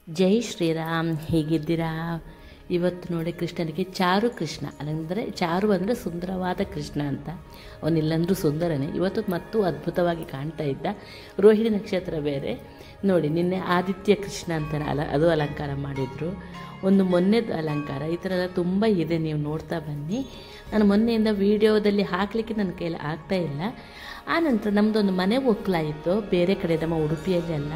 ಜೈ ಶ್ರೀರಾಮ್, ಹೇಗಿದ್ದೀರಾ? ಇವತ್ತು ನೋಡಿ ಕೃಷ್ಣನಿಗೆ ಚಾರು ಕೃಷ್ಣ ಅಂದರೆ ಚಾರು ಅಂದರೆ ಸುಂದರವಾದ ಕೃಷ್ಣ ಅಂತ. ಅವನಿಲ್ಲಂದ್ರೂ ಸುಂದರನೇ. ಇವತ್ತು ಮತ್ತು ಅದ್ಭುತವಾಗಿ ಕಾಣ್ತಾ ಇದ್ದ. ರೋಹಿಣಿ ನಕ್ಷತ್ರ ಬೇರೆ ನೋಡಿ. ನಿನ್ನೆ ಆದಿತ್ಯ ಕೃಷ್ಣ ಅಂತಾರೆ, ಅದು ಅಲಂಕಾರ ಮಾಡಿದರು. ಒಂದು ಮೊನ್ನೆದು ಅಲಂಕಾರ, ಈ ಥರ ತುಂಬ ಇದೆ, ನೀವು ನೋಡ್ತಾ ಬನ್ನಿ. ನಾನು ಮೊನ್ನೆಯಿಂದ ವೀಡಿಯೋದಲ್ಲಿ ಹಾಕಲಿಕ್ಕೆ ನನ್ನ ಕೈಯಲ್ಲಿ ಆಗ್ತಾ ಇಲ್ಲ. ಆನಂತರ ನಮ್ಮದೊಂದು ಮನೆ ಒಕ್ಕಲಾಯಿತು ಬೇರೆ ಕಡೆ, ನಮ್ಮ ಉಡುಪಿಯಲ್ಲೆಲ್ಲ.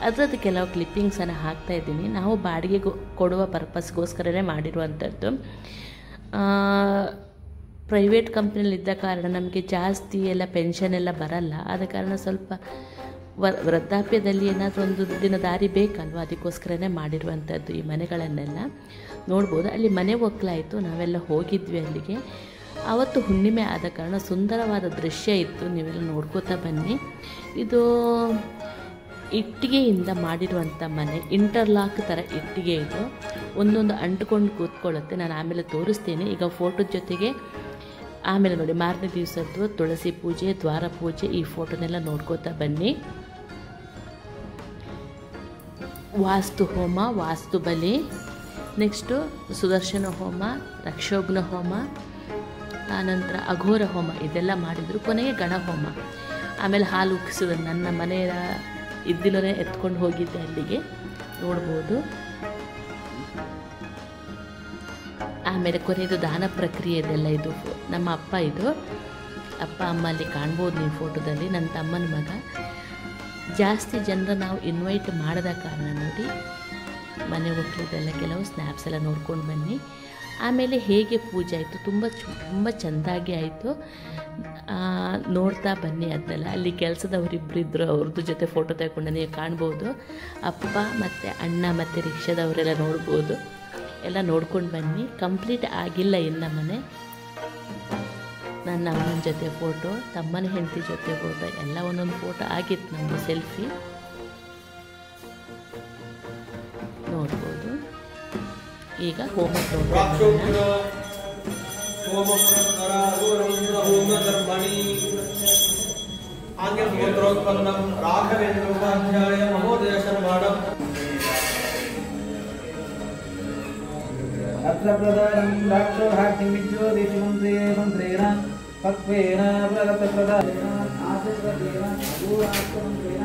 ಅದರದ್ದು ಕೆಲವು ಕ್ಲಿಪ್ಪಿಂಗ್ಸನ್ನು ಹಾಕ್ತಾಯಿದ್ದೀನಿ. ನಾವು ಬಾಡಿಗೆ ಕೊಡುವ ಪರ್ಪಸ್ಗೋಸ್ಕರನೇ ಮಾಡಿರುವಂಥದ್ದು. ಪ್ರೈವೇಟ್ ಕಂಪ್ನಿಯಲ್ಲಿದ್ದ ಕಾರಣ ನಮಗೆ ಜಾಸ್ತಿ ಎಲ್ಲ ಪೆನ್ಷನ್ ಎಲ್ಲ ಬರಲ್ಲ. ಆದ ಕಾರಣ ಸ್ವಲ್ಪ ವೃದ್ಧಾಪ್ಯದಲ್ಲಿ ಏನಾದರೂ ಒಂದು ದುಡ್ಡಿನ ದಾರಿ ಬೇಕಲ್ವ, ಅದಕ್ಕೋಸ್ಕರನೇ ಮಾಡಿರುವಂಥದ್ದು. ಈ ಮನೆಗಳನ್ನೆಲ್ಲ ನೋಡ್ಬೋದು. ಅಲ್ಲಿ ಮನೆ ಒಕ್ಕಲಾಯಿತು, ನಾವೆಲ್ಲ ಹೋಗಿದ್ವಿ ಅಲ್ಲಿಗೆ. ಆವತ್ತು ಹುಣ್ಣಿಮೆ ಆದ ಕಾರಣ ಸುಂದರವಾದ ದೃಶ್ಯ ಇತ್ತು, ನೀವೆಲ್ಲ ನೋಡ್ಕೋತಾ ಬನ್ನಿ. ಇದು ಇಟ್ಟಿಗೆಯಿಂದ ಮಾಡಿರುವಂಥ ಮನೆ, ಇಂಟರ್ಲಾಕ್ ಥರ ಇಟ್ಟಿಗೆ. ಇದು ಒಂದೊಂದು ಅಂಟ್ಕೊಂಡು ಕೂತ್ಕೊಳ್ಳುತ್ತೆ. ನಾನು ಆಮೇಲೆ ತೋರಿಸ್ತೀನಿ. ಈಗ ಫೋಟೋದ ಜೊತೆಗೆ ಆಮೇಲೆ ನೋಡಿ ಮಾರನೇ ದಿವಸದ್ದು ತುಳಸಿ ಪೂಜೆ, ದ್ವಾರ ಪೂಜೆ, ಈ ಫೋಟೋನೆಲ್ಲ ನೋಡ್ಕೋತಾ ಬನ್ನಿ. ವಾಸ್ತು ಹೋಮ, ವಾಸ್ತು ಬಲಿ, ನೆಕ್ಸ್ಟು ಸುದರ್ಶನ ಹೋಮ, ರಕ್ಷೋಘ್ನ ಹೋಮ, ಆನಂತರ ಅಘೋರ ಹೋಮ ಇದೆಲ್ಲ ಮಾಡಿದರು. ಕೊನೆಗೆ ಗಣ ಹೋಮ. ಆಮೇಲೆ ಹಾಲು ಉಕ್ಕಿಸೋದು ನನ್ನ ಮನೆಯ ಇದ್ದಿಲೇ ಎತ್ಕೊಂಡು ಹೋಗಿದ್ದೆ ಅಲ್ಲಿಗೆ, ನೋಡ್ಬೋದು. ಆಮೇಲೆ ಕೊನೆಯದು ದಾನ ಪ್ರಕ್ರಿಯೆ ಇದೆಲ್ಲ. ಇದು ನಮ್ಮ ಅಪ್ಪ, ಇದು ಅಪ್ಪ ಅಮ್ಮ ಅಲ್ಲಿ ಕಾಣ್ಬೋದು ನೀವು ಫೋಟೋದಲ್ಲಿ. ನನ್ನ ತಮ್ಮನ ಮಗ. ಜಾಸ್ತಿ ಜನರ ನಾವು ಇನ್ವೈಟ್ ಮಾಡದ ಕಾರಣ ನೋಡಿ ಮನೆ ಒಕ್ಕಲಿದೆಲ್ಲ ಕೆಲವು ಸ್ನ್ಯಾಪ್ಸ್ ಎಲ್ಲ ನೋಡ್ಕೊಂಡು ಬನ್ನಿ. ಆಮೇಲೆ ಹೇಗೆ ಪೂಜೆ ಆಯಿತು, ತುಂಬ ಚೆಂದಾಗಿ ಆಯಿತು. ನೋಡ್ತಾ ಬನ್ನಿ ಅದನ್ನೆಲ್ಲ. ಅಲ್ಲಿ ಕೆಲಸದವರಿಬ್ಬರಿದ್ದರು, ಅವ್ರದ್ದು ಜೊತೆ ಫೋಟೋ ತಗೊಂಡು ನೀವು ಕಾಣ್ಬೋದು. ಅಪ್ಪ ಮತ್ತು ಅಣ್ಣ ಮತ್ತು ರಿಕ್ಷಾದವರೆಲ್ಲ ನೋಡ್ಬೋದು. ಎಲ್ಲ ನೋಡ್ಕೊಂಡು ಬನ್ನಿ. ಕಂಪ್ಲೀಟ್ ಆಗಿಲ್ಲ ಇನ್ನು ಮನೆ. ನನ್ನ ಅಮ್ಮನ ಜೊತೆ ಫೋಟೋ, ತಮ್ಮನ ಹೆಂಡತಿ ಜೊತೆ ಫೋಟೋ, ಎಲ್ಲ ಒಂದೊಂದು ಫೋಟೋ ಆಗಿತ್ತು ನಮ್ಮದು ಸೆಲ್ಫಿ, ನೋಡ್ಬೋದು. ಈಗ ಹೋಮ अत्र प्रदानं राक्षो हाक्यमिज्यो देशमन्त्रेण पक्वेन प्रगतप्रदानेन आदिप्रदेन भूराष्ट्रमन्त्रेण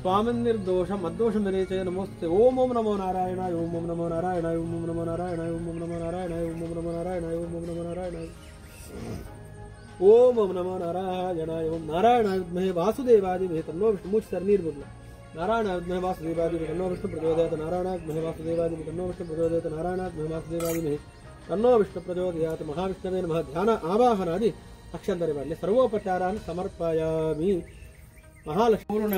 स्वामी निर्दोषम अदोषम विरेचय नमोस्ते। ओम ओम नमो नारायणाय, ओम ओम नमो नारायणाय, ओम ओम नमो नारायणाय, ओम ओम नमो नारायणाय, ओम ओम नमो नारायणाय, ओम ओम नमो नारायणाय। ओम ओम नमो नारायणाय, ओम नारायणाय विद्महे वासुदेवाय धीमहि तन्नो विष्णु। मुझ सर नीर बदला नारायणाग्महे वासुदेवादिमहे तन्नो विष्णु प्रचोदयात् नारायणाग्महे वासुदेवादिमहे तन्नो विष्णु प्रचोदयात् नारायणाग्महे वासुदेवादिमहे तन्नो विष्णु प्रचोदयात् महाविष्णवे नमः ध्यान आवाहनादि अक्षन्तरे ಮಾಡಲಿ सर्वोपचारान् समर्पयामि महालक्ष्मीपूर्ण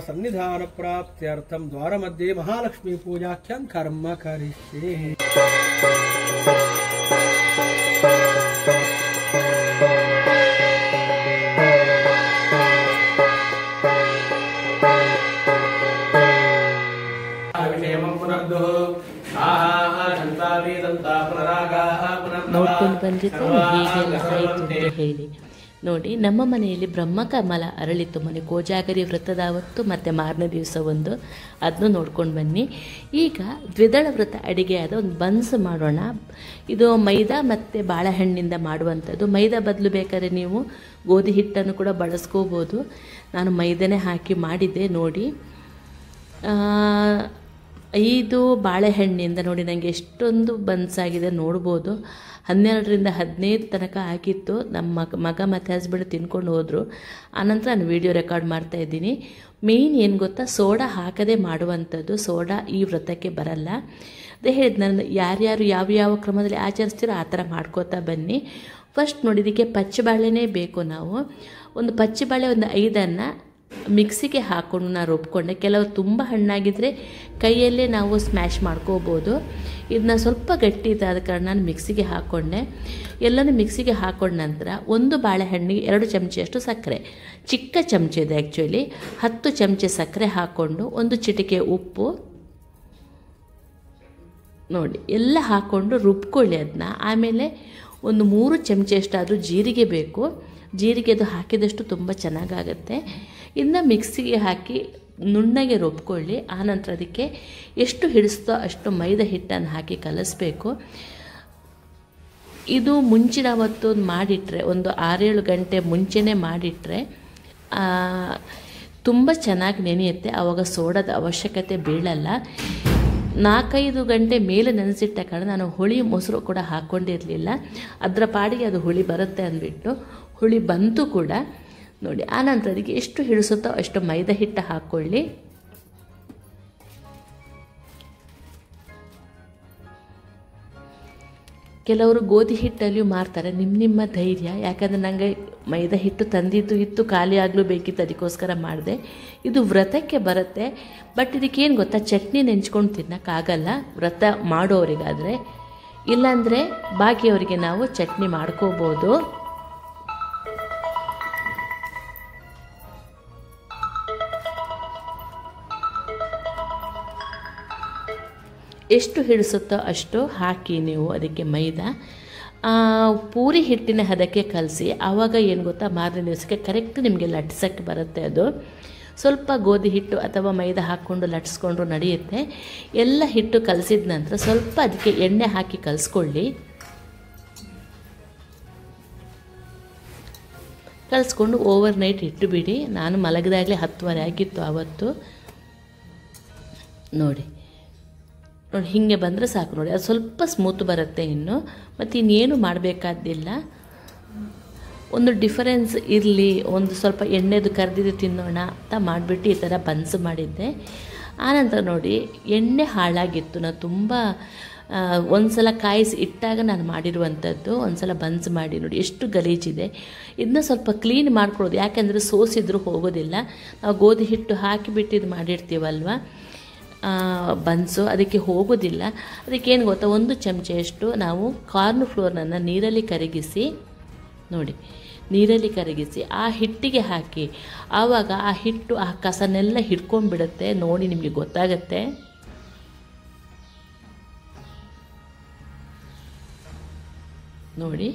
सन्निधान प्राप्त्यर्थं द्वारमध्ये महालक्ष्मी पूजाख्यं कर्म करिष्ये ನೋಡ್ಕೊಂಡು ಬಂದಿತ್ತು ಹೀಗೆಲ್ಲ ಆಯಿತು ಅಂತ ಹೇಳಿ ನೋಡಿ. ನಮ್ಮ ಮನೆಯಲ್ಲಿ ಬ್ರಹ್ಮಕಮಲ ಅರಳಿತ್ತು ಮನೆ ಕೋಜಾಗರಿ ವ್ರತದ ಅವತ್ತು ಮತ್ತು ಮಾರನೇ ದಿವಸ ಒಂದು, ಅದನ್ನು ನೋಡ್ಕೊಂಡು ಬನ್ನಿ. ಈಗ ದ್ವಿದಳ ವ್ರತ ಅಡಿಗೆಯಾದ ಒಂದು ಬನ್ಸ್ ಮಾಡೋಣ. ಇದು ಮೈದಾ ಮತ್ತು ಬಾಳೆಹಣ್ಣಿಂದ ಮಾಡುವಂಥದ್ದು. ಮೈದಾ ಬದಲು ಬೇಕಾದ್ರೆ ನೀವು ಗೋಧಿ ಹಿಟ್ಟನ್ನು ಕೂಡ ಬಳಸ್ಕೋಬೋದು. ನಾನು ಮೈದಾನೇ ಹಾಕಿ ಮಾಡಿದ್ದೆ ನೋಡಿ. 5 ಬಾಳೆಹಣ್ಣಿಂದ ನೋಡಿ ನನಗೆ ಎಷ್ಟೊಂದು ಬನ್ಸಾಗಿದೆ ನೋಡ್ಬೋದು. 12ರಿಂದ 15 ತನಕ ಆಗಿತ್ತು. ನಮ್ಮ ಮಗ ಮತ್ತು ಹಸ್ಬೆಂಡ್ ತಿನ್ಕೊಂಡು ಹೋದರು. ಆನಂತರ ನಾನು ವಿಡಿಯೋ ರೆಕಾರ್ಡ್ ಮಾಡ್ತಾಯಿದ್ದೀನಿ. ಮೇಯ್ನ್ ಏನು ಗೊತ್ತಾ, ಸೋಡಾ ಹಾಕದೇ ಮಾಡುವಂಥದ್ದು. ಸೋಡಾ ಈ ವ್ರತಕ್ಕೆ ಬರಲ್ಲ. ಅದೇ ಹೇಳಿದ್ದು ನಾನು, ಯಾರ್ಯಾರು ಯಾವ ಕ್ರಮದಲ್ಲಿ ಆಚರಿಸ್ತೀರೋ ಆ ಥರ ಮಾಡ್ಕೋತಾ ಬನ್ನಿ. ಫಸ್ಟ್ ನೋಡಿ, ಇದಕ್ಕೆ ಪಚ್ಚಬಾಳೆನೇ ಬೇಕು. ನಾವು ಒಂದು ಪಚ್ಚಬಾಳೆ ಒಂದು 5 ಮಿಕ್ಸಿಗೆ ಹಾಕ್ಕೊಂಡು ನಾನು ರುಬ್ಕೊಂಡೆ. ಕೆಲವು ತುಂಬ ಹಣ್ಣಾಗಿದ್ದರೆ ಕೈಯಲ್ಲೇ ನಾವು ಸ್ಮ್ಯಾಶ್ ಮಾಡ್ಕೋಬೋದು. ಇದನ್ನ ಸ್ವಲ್ಪ ಗಟ್ಟಿ ಇದ್ದಾದ ಕಾರಣ ನಾನು ಮಿಕ್ಸಿಗೆ ಹಾಕ್ಕೊಂಡೆ. ಎಲ್ಲನೂ ಮಿಕ್ಸಿಗೆ ಹಾಕೊಂಡ ನಂತರ 1 ಬಾಳೆಹಣ್ಣಿಗೆ 2 ಚಮಚೆಯಷ್ಟು ಸಕ್ಕರೆ, ಚಿಕ್ಕ ಚಮಚೆ ಇದೆ ಆ್ಯಕ್ಚುಲಿ, 10 ಚಮಚೆ ಸಕ್ಕರೆ ಹಾಕ್ಕೊಂಡು 1 ಚಿಟಿಕೆ ಉಪ್ಪು ನೋಡಿ ಎಲ್ಲ ಹಾಕ್ಕೊಂಡು ರುಬ್ಕೊಳ್ಳಿ ಅದನ್ನ. ಆಮೇಲೆ ಒಂದು 3 ಚಮಚೆಯಷ್ಟಾದರೂ ಜೀರಿಗೆ ಬೇಕು. ಜೀರಿಗೆ ಅದು ಹಾಕಿದಷ್ಟು ತುಂಬ ಚೆನ್ನಾಗಾಗತ್ತೆ. ಇನ್ನು ಮಿಕ್ಸಿಗೆ ಹಾಕಿ ನುಣ್ಣಗೆ ರುಬ್ಕೊಳ್ಳಿ. ಆನಂತರ ಅದಕ್ಕೆ ಎಷ್ಟು ಹಿಡಿಸ್ತೋ ಅಷ್ಟು ಮೈದಾ ಹಿಟ್ಟನ್ನು ಹಾಕಿ ಕಲಿಸ್ಬೇಕು. ಇದು ಮುಂಚಿನ ಅವತ್ತು ಮಾಡಿಟ್ರೆ, ಒಂದು 6-7 ಗಂಟೆ ಮುಂಚೆನೇ ಮಾಡಿಟ್ರೆ ತುಂಬ ಚೆನ್ನಾಗಿ ನೆನೆಯುತ್ತೆ. ಆವಾಗ ಸೋಡಾದ ಅವಶ್ಯಕತೆ ಬೀಳಲ್ಲ. 4-5 ಗಂಟೆ ಮೇಲೆ ನೆನೆಸಿಟ್ಟ ಕಾರಣ ನಾನು ಹುಳಿ ಮೊಸರು ಕೂಡ ಹಾಕ್ಕೊಂಡಿರಲಿಲ್ಲ. ಅದರ ಪಾಡಿಗೆ ಅದು ಹುಳಿ ಬರುತ್ತೆ ಅಂದ್ಬಿಟ್ಟು ಹುಳಿ ಬಂತು ಕೂಡ ನೋಡಿ. ಆನಂತರ ಅದಕ್ಕೆ ಎಷ್ಟು ಹಿಡಿಸುತ್ತೋ ಅಷ್ಟು ಮೈದಾ ಹಿಟ್ಟು ಹಾಕ್ಕೊಳ್ಳಿ. ಕೆಲವರು ಗೋಧಿ ಹಿಟ್ಟಲ್ಲಿಯೂ ಮಾರ್ತಾರೆ, ನಿಮ್ಮ ಧೈರ್ಯ. ಯಾಕಂದರೆ ನನಗೆ ಮೈದಾ ಹಿಟ್ಟು ತಂದಿದ್ದು ಇತ್ತು, ಖಾಲಿ ಆಗಲೂ ಬೇಕಿತ್ತು, ಅದಕ್ಕೋಸ್ಕರ ಮಾಡಿದೆ. ಇದು ವ್ರತಕ್ಕೆ ಬರುತ್ತೆ. ಬಟ್ ಇದಕ್ಕೇನು ಗೊತ್ತಾ, ಚಟ್ನಿ ನೆಂಚ್ಕೊಂಡು ತಿನ್ನೋಕ್ಕಾಗಲ್ಲ ವ್ರತ ಮಾಡೋರಿಗಾದರೆ. ಇಲ್ಲಾಂದರೆ ಬಾಕಿಯವರಿಗೆ ನಾವು ಚಟ್ನಿ ಮಾಡ್ಕೋಬೋದು. ಎಷ್ಟು ಹಿಡಿಸುತ್ತೋ ಅಷ್ಟು ಹಾಕಿ ನೀವು ಅದಕ್ಕೆ ಮೈದಾ. ಪೂರಿ ಹಿಟ್ಟಿನ ಹದಕ್ಕೆ ಕಲಸಿ. ಆವಾಗ ಏನು ಗೊತ್ತಾ, ಮಾರನೇ ದಿವಸಕ್ಕೆ ಕರೆಕ್ಟ್ ನಿಮಗೆ ಲಟ್ಸಕ್ಕೆ ಬರುತ್ತೆ. ಅದು ಸ್ವಲ್ಪ ಗೋಧಿ ಹಿಟ್ಟು ಅಥವಾ ಮೈದಾ ಹಾಕ್ಕೊಂಡು ಲಟ್ಸ್ಕೊಂಡ್ರು ನಡೆಯುತ್ತೆ. ಎಲ್ಲ ಹಿಟ್ಟು ಕಲಸಿದ ನಂತರ ಸ್ವಲ್ಪ ಅದಕ್ಕೆ ಎಣ್ಣೆ ಹಾಕಿ ಕಲಿಸ್ಕೊಳ್ಳಿ. ಕಲಿಸ್ಕೊಂಡು ಓವರ್ ನೈಟ್ ಇಟ್ಟು ಬಿಡಿ. ನಾನು ಮಲಗಿದಾಗಲೇ 10:30 ಆಗಿತ್ತು ಆವತ್ತು ನೋಡಿ. ಹೀಗೆ ಬಂದರೆ ಸಾಕು ನೋಡಿ. ಅದು ಸ್ವಲ್ಪ ಸ್ಮೂತ್ ಬರುತ್ತೆ ಇನ್ನು. ಮತ್ತು ಇನ್ನೇನು ಮಾಡಬೇಕಾದ್ದಿಲ್ಲ. ಒಂದು ಡಿಫರೆನ್ಸ್ ಇರಲಿ, ಒಂದು ಸ್ವಲ್ಪ ಎಣ್ಣೆದು ಕರೆದಿದ್ದು ತಿನ್ನೋಣ ಅಂತ ಮಾಡಿಬಿಟ್ಟು ಈ ಥರ ಬನ್ಸ್ ಮಾಡಿದ್ದೆ. ಆನಂತರ ನೋಡಿ, ಎಣ್ಣೆ ಹಾಳಾಗಿತ್ತು. ನಾನು ತುಂಬ ಒಂದು ಸಲ ಕಾಯಿಸಿ ಇಟ್ಟಾಗ ನಾನು ಮಾಡಿರುವಂಥದ್ದು. ಒಂದು ಸಲ ಬನ್ಸ್ ಮಾಡಿ ನೋಡಿ ಎಷ್ಟು ಗಲೀಜಿದೆ. ಇದನ್ನ ಸ್ವಲ್ಪ ಕ್ಲೀನ್ ಮಾಡ್ಕೊಳ್ಳೋದು. ಯಾಕೆಂದರೆ ಸೋಸಿದ್ರೂ ಹೋಗೋದಿಲ್ಲ. ನಾವು ಗೋಧಿ ಹಿಟ್ಟು ಹಾಕಿಬಿಟ್ಟಿದ್ದು ಮಾಡಿರ್ತೀವಲ್ವ ಬನ್ಸು, ಅದಕ್ಕೆ ಹೋಗೋದಿಲ್ಲ. ಅದಕ್ಕೇನು ಗೊತ್ತಾ, 1 ಚಮಚೆಯಷ್ಟು ನಾವು ಕಾರ್ನ್ ಫ್ಲೋರ್ನನ್ನು ನೀರಲ್ಲಿ ಕರಗಿಸಿ ನೋಡಿ, ನೀರಲ್ಲಿ ಕರಗಿಸಿ ಆ ಹಿಟ್ಟಿಗೆ ಹಾಕಿ. ಆವಾಗ ಆ ಹಿಟ್ಟು ಆ ಕಸನೆಲ್ಲ ಹಿಡ್ಕೊಂಡ್ಬಿಡುತ್ತೆ ನೋಡಿ, ನಿಮಗೆ ಗೊತ್ತಾಗತ್ತೆ. ನೋಡಿ,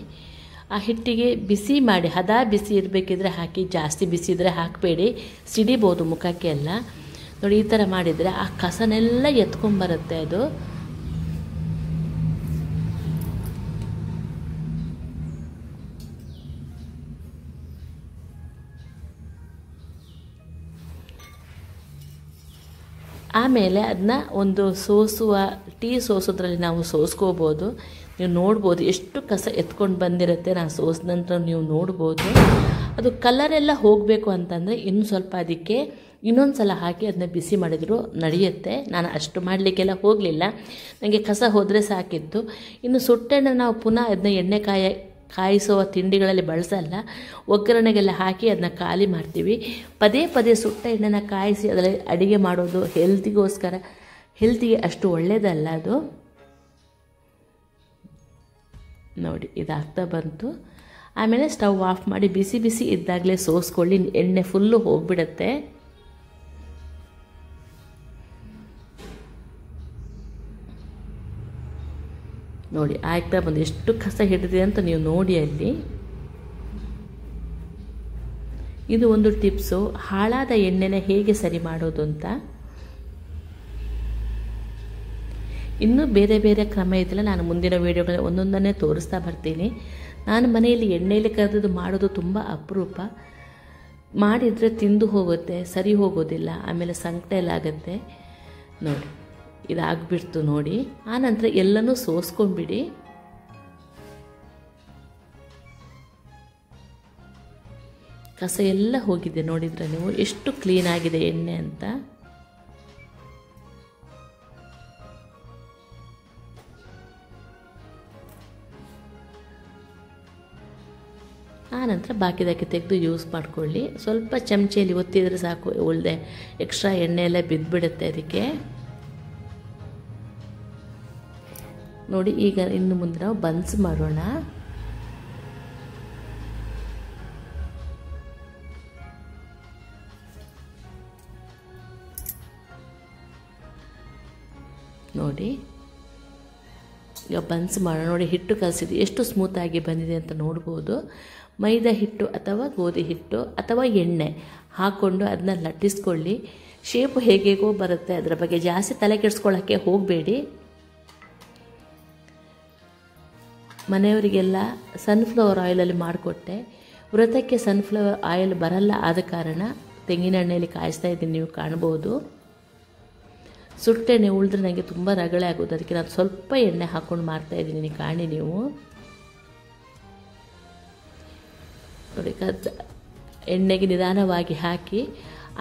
ಆ ಹಿಟ್ಟಿಗೆ ಬಿಸಿ ಮಾಡಿ, ಹದ ಬಿಸಿ ಇರಬೇಕಿದ್ರೆ ಹಾಕಿ, ಜಾಸ್ತಿ ಬಿಸಿ ಇದ್ದರೆ ಹಾಕಬೇಡಿ, ಸಿಡಿಬೋದು ಮುಖಕ್ಕೆ ಎಲ್ಲ. ನೋಡಿ, ಈ ಥರ ಮಾಡಿದರೆ ಆ ಕಸನೆಲ್ಲ ಎತ್ಕೊಂಡ್ಬರುತ್ತೆ ಅದು. ಆಮೇಲೆ ಅದನ್ನ ಒಂದು ಟೀ ಸೋಸೋದ್ರಲ್ಲಿ ನಾವು ಸೋಸ್ಕೋಬೋದು. ನೀವು ನೋಡ್ಬೋದು ಎಷ್ಟು ಕಸ ಎತ್ಕೊಂಡು ಬಂದಿರುತ್ತೆ. ನಾನು ಸೋಸಿದ ನಂತರ ನೀವು ನೋಡ್ಬೋದು. ಅದು ಕಲರೆಲ್ಲ ಹೋಗಬೇಕು ಅಂತಂದರೆ ಇನ್ನು ಸ್ವಲ್ಪ ಅದಕ್ಕೆ ಇನ್ನೊಂದು ಸಲ ಹಾಕಿ ಅದನ್ನ ಬಿಸಿ ಮಾಡಿದ್ರು ನಡೆಯುತ್ತೆ. ನಾನು ಅಷ್ಟು ಮಾಡಲಿಕ್ಕೆಲ್ಲ ಹೋಗಲಿಲ್ಲ, ನನಗೆ ಕಸ ಹೋದರೆ ಸಾಕಿತ್ತು. ಇನ್ನು ಸುಟ್ಟೆಣ್ಣೆ ನಾವು ಪುನಃ ಅದನ್ನ ಎಣ್ಣೆ ಕಾಯಿಸುವ ತಿಂಡಿಗಳಲ್ಲಿ ಬಳಸಲ್ಲ, ಒಗ್ಗರಣೆಗೆಲ್ಲ ಹಾಕಿ ಅದನ್ನ ಖಾಲಿ ಮಾಡ್ತೀವಿ. ಪದೇ ಪದೇ ಸುಟ್ಟ ಎಣ್ಣೆನ ಕಾಯಿಸಿ ಅದರಲ್ಲಿ ಅಡುಗೆ ಮಾಡೋದು ಹೆಲ್ತಿಗೆ ಅಷ್ಟು ಒಳ್ಳೆಯದಲ್ಲ ಅದು. ನೋಡಿ ಇದಾಗ್ತಾ ಬಂತು. ಆಮೇಲೆ ಸ್ಟವ್ ಆಫ್ ಮಾಡಿ ಬಿಸಿ ಬಿಸಿ ಇದ್ದಾಗಲೇ ಸೋಸ್ಕೊಳ್ಳಿ, ಎಣ್ಣೆ ಫುಲ್ಲು ಹೋಗಿಬಿಡುತ್ತೆ. ನೋಡಿ ಆಗ್ತಾ ಬಂದು ಎಷ್ಟು ಕಸ ಹಿಡಿದಿದೆ ಅಂತ ನೀವು ನೋಡಿ ಅಲ್ಲಿ. ಇದು ಒಂದು ಟಿಪ್ಸು, ಹಾಳಾದ ಎಣ್ಣೆನ ಹೇಗೆ ಸರಿ ಮಾಡೋದು ಅಂತ. ಇನ್ನೂ ಬೇರೆ ಬೇರೆ ಕ್ರಮ ಇದೆಲ್ಲ ನಾನು ಮುಂದಿನ ವೀಡಿಯೋಗಳಲ್ಲಿ ಒಂದೊಂದನ್ನೇ ತೋರಿಸ್ತಾ ಬರ್ತೀನಿ. ನಾನು ಮನೆಯಲ್ಲಿ ಎಣ್ಣೆಯಲ್ಲಿ ಕರೆದು ಮಾಡೋದು ತುಂಬ ಅಪರೂಪ. ಮಾಡಿದರೆ ತಿಂದು ಹೋಗುತ್ತೆ, ಸರಿ ಹೋಗೋದಿಲ್ಲ, ಆಮೇಲೆ ಸಂಕಟ ಎಲ್ಲ ಆಗುತ್ತೆ. ನೋಡಿ ಇದಾಗ್ಬಿಡ್ತು ನೋಡಿ. ಆನಂತರ ಎಲ್ಲನೂ ಸೋಸ್ಕೊಂಡ್ಬಿಡಿ. ಕಸ ಎಲ್ಲ ಹೋಗಿದೆ ನೋಡಿದ್ರೆ ನೀವು ಎಷ್ಟು ಕ್ಲೀನ್ ಆಗಿದೆ ಎಣ್ಣೆ ಅಂತ. ಆನಂತರ ಬಾಕಿದಕ್ಕೆ ತೆಗೆದು ಯೂಸ್ ಮಾಡ್ಕೊಳ್ಳಿ. ಸ್ವಲ್ಪ ಚಮಚೆಯಲ್ಲಿ ಒತ್ತಿದರೆ ಸಾಕು, ಉಳ್ದೆ ಎಕ್ಸ್ಟ್ರಾ ಎಣ್ಣೆ ಎಲ್ಲ ಬಿದ್ದುಬಿಡುತ್ತೆ ಅದಕ್ಕೆ. ನೋಡಿ ಈಗ ಇನ್ನು ಮುಂದೆ ನಾವು ಬನ್ಸ್ ಮಾಡೋಣ. ನೋಡಿ ಈಗ ಬನ್ಸ್ ಮಾಡೋಣ. ನೋಡಿ ಹಿಟ್ಟು ಕಲಸಿದ್ದು ಎಷ್ಟು ಸ್ಮೂತಾಗಿ ಬಂದಿದೆ ಅಂತ ನೋಡ್ಬೋದು. ಮೈದಾ ಹಿಟ್ಟು ಅಥವಾ ಗೋಧಿ ಹಿಟ್ಟು ಅಥವಾ ಎಣ್ಣೆ ಹಾಕ್ಕೊಂಡು ಅದನ್ನ ಲಟ್ಟಿಸ್ಕೊಳ್ಳಿ. ಶೇಪು ಹೇಗೇಗೋ ಬರುತ್ತೆ, ಅದರ ಬಗ್ಗೆ ಜಾಸ್ತಿ ತಲೆ ಕೆಡಿಸ್ಕೊಳ್ಳೋಕ್ಕೆ ಹೋಗಬೇಡಿ. ಮನೆಯವರಿಗೆಲ್ಲ ಸನ್ಫ್ಲವರ್ ಆಯಿಲಲ್ಲಿ ಮಾಡಿಕೊಟ್ಟೆ. ವ್ರತಕ್ಕೆ ಸನ್ಫ್ಲವರ್ ಆಯಿಲ್ ಬರಲ್ಲ, ಆದ ಕಾರಣ ತೆಂಗಿನ ಎಣ್ಣೆಯಲ್ಲಿ ಕಾಯಿಸ್ತಾ ಇದ್ದೀನಿ, ನೀವು ಕಾಣ್ಬೋದು. ಸುಟ್ಟೆಣ್ಣೆ ಉಳಿದ್ರೆ ನನಗೆ ತುಂಬ ರಗಳೆ ಆಗೋದು, ಅದಕ್ಕೆ ನಾನು ಸ್ವಲ್ಪ ಎಣ್ಣೆ ಹಾಕ್ಕೊಂಡು ಮಾಡ್ತಾಯಿದ್ದೀನಿ, ಕಾಣಿ ನೀವು. ನೋಡಿ ಎಣ್ಣೆಗೆ ನಿಧಾನವಾಗಿ ಹಾಕಿ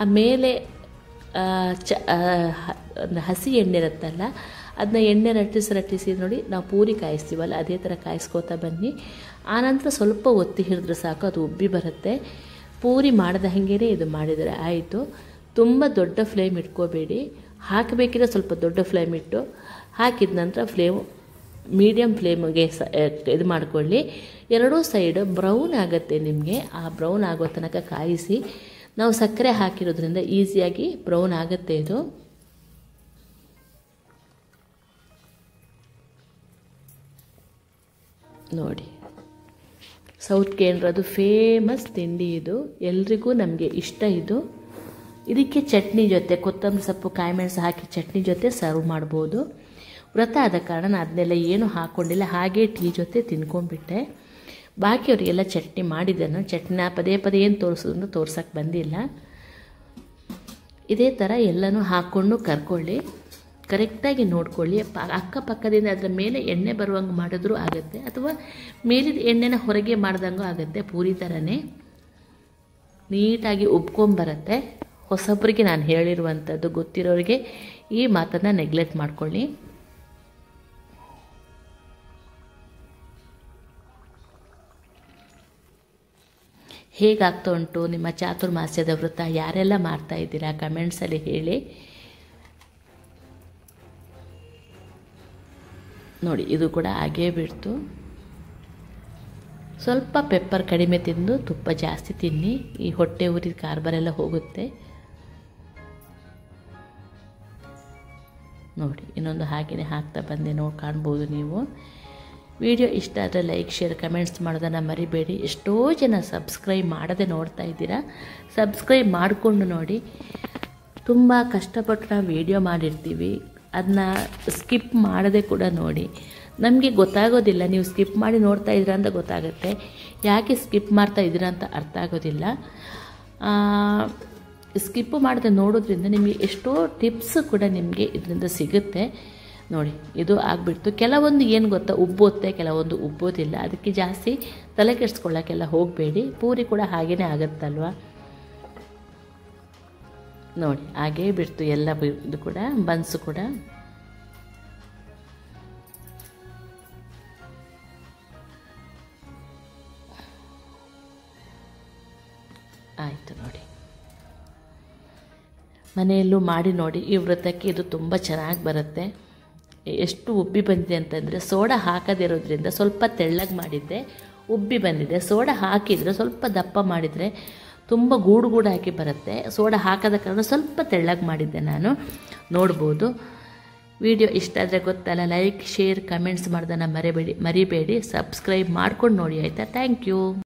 ಆಮೇಲೆ ಹಸಿ ಎಣ್ಣೆ ಇರುತ್ತಲ್ಲ ಅದನ್ನ ಎಣ್ಣೆ ರಟ್ಟಿಸಿ ನೋಡಿ ನಾವು ಪೂರಿ ಕಾಯಿಸ್ತೀವಲ್ಲ ಅದೇ ಥರ ಕಾಯಿಸ್ಕೋತಾ ಬನ್ನಿ. ಆನಂತರ ಸ್ವಲ್ಪ ಒತ್ತಿ ಹಿಡಿದ್ರೆ ಸಾಕು, ಅದು ಉಬ್ಬಿ ಬರುತ್ತೆ. ಪೂರಿ ಮಾಡಿದ ಹಾಗೇ ಇದು ಮಾಡಿದರೆ ಆಯಿತು. ತುಂಬ ದೊಡ್ಡ ಫ್ಲೇಮ್ ಇಟ್ಕೋಬೇಡಿ, ಹಾಕಬೇಕಿದ್ರೆ ಸ್ವಲ್ಪ ದೊಡ್ಡ ಫ್ಲೇಮ್ ಇಟ್ಟು ಹಾಕಿದ ನಂತರ ಮೀಡಿಯಮ್ ಫ್ಲೇಮ್ಗೆ ಇದು ಮಾಡಿಕೊಳ್ಳಿ. ಎರಡೂ ಸೈಡ್ ಬ್ರೌನ್ ಆಗುತ್ತೆ ನಿಮಗೆ, ಆ ಬ್ರೌನ್ ಆಗೋ ತನಕ ಕಾಯಿಸಿ. ನಾವು ಸಕ್ಕರೆ ಹಾಕಿರೋದ್ರಿಂದ ಈಸಿಯಾಗಿ ಬ್ರೌನ್ ಆಗುತ್ತೆ ಇದು. ನೋಡಿ ಸೌತ್ ಕೇಂದ್ರದ್ದು ಫೇಮಸ್ ತಿಂಡಿ ಇದು, ಎಲ್ರಿಗೂ ನಮಗೆ ಇಷ್ಟ ಇದು. ಇದಕ್ಕೆ ಚಟ್ನಿ ಜೊತೆ ಕೊತ್ತಂಬರಿ ಸೊಪ್ಪು ಕಾಯಿಮೆಣಸು ಹಾಕಿ ಚಟ್ನಿ ಜೊತೆ ಸರ್ವ್ ಮಾಡ್ಬೋದು. ವ್ರತ ಆದ ಕಾರಣ ನಾನು ಅದನ್ನೆಲ್ಲ ಏನೂ ಹಾಕ್ಕೊಂಡಿಲ್ಲ, ಹಾಗೇ ಟೀ ಜೊತೆ ತಿನ್ಕೊಂಡ್ಬಿಟ್ಟೆ. ಬಾಕಿಯವರಿಗೆಲ್ಲ ಚಟ್ನಿ ಮಾಡಿದ್ದನ್ನು, ಚಟ್ನಿನ ಪದೇ ಪದೇ ಏನು ತೋರಿಸೋದನ್ನು ತೋರ್ಸೋಕ್ಕೆ ಬಂದಿಲ್ಲ. ಇದೇ ಥರ ಎಲ್ಲನೂ ಹಾಕ್ಕೊಂಡು ಕರ್ಕೊಳ್ಳಿ, ಕರೆಕ್ಟಾಗಿ ನೋಡ್ಕೊಳ್ಳಿ. ಅಕ್ಕಪಕ್ಕದಿಂದ ಅದರ ಮೇಲೆ ಎಣ್ಣೆ ಬರುವಂಗೆ ಮಾಡಿದ್ರೂ ಆಗುತ್ತೆ, ಅಥವಾ ಮೇಲಿದ ಎಣ್ಣೆನ ಹೊರಗೆ ಮಾಡ್ದಂಗೂ ಆಗುತ್ತೆ. ಪೂರಿ ಥರನೇ ನೀಟಾಗಿ ಉಬ್ಕೊಂಬರುತ್ತೆ. ಹೊಸಬ್ರಿಗೆ ನಾನು ಹೇಳಿರುವಂಥದ್ದು, ಗೊತ್ತಿರೋರಿಗೆ ಈ ಮಾತನ್ನು ನೆಗ್ಲೆಕ್ಟ್ ಮಾಡ್ಕೊಳ್ಳಿ. ಹೇಗಾಗ್ತಾ ಉಂಟು ನಿಮ್ಮ ಚಾತುರ್ಮಾಸ್ಯದ ವ್ರತ? ಯಾರೆಲ್ಲ ಮಾಡ್ತಾ ಇದ್ದೀರಾ ಕಮೆಂಟ್ಸಲ್ಲಿ ಹೇಳಿ. ನೋಡಿ ಇದು ಕೂಡ ಹಾಗೇ ಬಿಡ್ತು. ಸ್ವಲ್ಪ ಪೆಪ್ಪರ್ ಕಡಿಮೆ ತಿಂದು ತುಪ್ಪ ಜಾಸ್ತಿ ತಿನ್ನಿ, ಈ ಹೊಟ್ಟೆ ಉರಿದ ಕಾರ್ಬಾರೆಲ್ಲ ಹೋಗುತ್ತೆ. ನೋಡಿ ಇನ್ನೊಂದು ಹಾಗೆಯೇ ಹಾಕ್ತಾ ಬಂದೆ, ನೋಡಿ ಕಾಣ್ಬೋದು ನೀವು. ವಿಡಿಯೋ ಇಷ್ಟ ಆದರೆ ಲೈಕ್ ಶೇರ್ ಕಮೆಂಟ್ಸ್ ಮಾಡೋದನ್ನು ಮರಿಬೇಡಿ. ಎಷ್ಟೋ ಜನ ಸಬ್ಸ್ಕ್ರೈಬ್ ಮಾಡದೆ ನೋಡ್ತಾ ಇದ್ದೀರಾ, ಸಬ್ಸ್ಕ್ರೈಬ್ ಮಾಡಿಕೊಂಡು ನೋಡಿ. ತುಂಬ ಕಷ್ಟಪಟ್ಟು ನಾವು ವಿಡಿಯೋ ಮಾಡಿರ್ತೀವಿ, ಅದನ್ನ ಸ್ಕಿಪ್ ಮಾಡದೆ ಕೂಡ ನೋಡಿ. ನಮಗೆ ಗೊತ್ತಾಗೋದಿಲ್ಲ, ನೀವು ಸ್ಕಿಪ್ ಮಾಡಿ ನೋಡ್ತಾ ಇದ್ದೀರಾ ಅಂತ ಗೊತ್ತಾಗುತ್ತೆ, ಯಾಕೆ ಸ್ಕಿಪ್ ಮಾಡ್ತಾ ಇದ್ದೀರಾ ಅಂತ ಅರ್ಥ ಆಗೋದಿಲ್ಲ. ಸ್ಕಿಪ್ಪು ಮಾಡದೆ ನೋಡೋದ್ರಿಂದ ನಿಮಗೆ ಎಷ್ಟೋ ಟಿಪ್ಸ್ ಕೂಡ ನಿಮಗೆ ಇದರಿಂದ ಸಿಗುತ್ತೆ. ನೋಡಿ ಇದು ಆಗಿಬಿಡ್ತು. ಕೆಲವೊಂದು ಏನು ಗೊತ್ತಾ, ಉಬ್ಬುತ್ತೆ, ಕೆಲವೊಂದು ಉಬ್ಬೋದಿಲ್ಲ. ಅದಕ್ಕೆ ಜಾಸ್ತಿ ತಲೆ ಕೆಡಿಸ್ಕೊಳ್ಳೋಕ್ಕೆಲ್ಲ ಹೋಗಬೇಡಿ. ಪೂರಿ ಕೂಡ ಹಾಗೇ ಆಗುತ್ತಲ್ವ. ನೋಡಿ ಹಾಗೇ ಬಿಡ್ತು ಎಲ್ಲ ಇದು ಕೂಡ ಬನ್ಸು ಕೂಡ. ಆಯಿತು ನೋಡಿ, ಮನೆಯಲ್ಲೂ ಮಾಡಿ ನೋಡಿ. ಈ ವ್ರತಕ್ಕೆ ಇದು ತುಂಬ ಚೆನ್ನಾಗಿ ಬರುತ್ತೆ. ಎಷ್ಟು ಉಬ್ಬಿ ಬಂದಿದೆ ಅಂತಂದರೆ ಸೋಡಾ ಹಾಕದಿರೋದ್ರಿಂದ ಸ್ವಲ್ಪ ತೆಳ್ಳಗೆ ಮಾಡಿದ್ದೆ, ಉಬ್ಬಿ ಬಂದಿದೆ. ಸೋಡಾ ಹಾಕಿದರೆ ಸ್ವಲ್ಪ ದಪ್ಪ ಮಾಡಿದರೆ ತುಂಬ ಗೂಡಾಗಿ ಬರುತ್ತೆ. ಸೋಡಾ ಹಾಕದ ಕಾರಣ ಸ್ವಲ್ಪ ತೆಳ್ಳಗೆ ಮಾಡಿದ್ದೆ ನಾನು, ನೋಡ್ಬೋದು. ವಿಡಿಯೋ ಇಷ್ಟ ಆದರೆ ಗೊತ್ತಲ್ಲ, ಲೈಕ್ ಶೇರ್ ಕಮೆಂಟ್ಸ್ ಮಾಡೋದನ್ನು ಮರಿಬೇಡಿ. ಸಬ್ಸ್ಕ್ರೈಬ್ ಮಾಡ್ಕೊಂಡು ನೋಡಿ ಆಯಿತಾ. Thank you.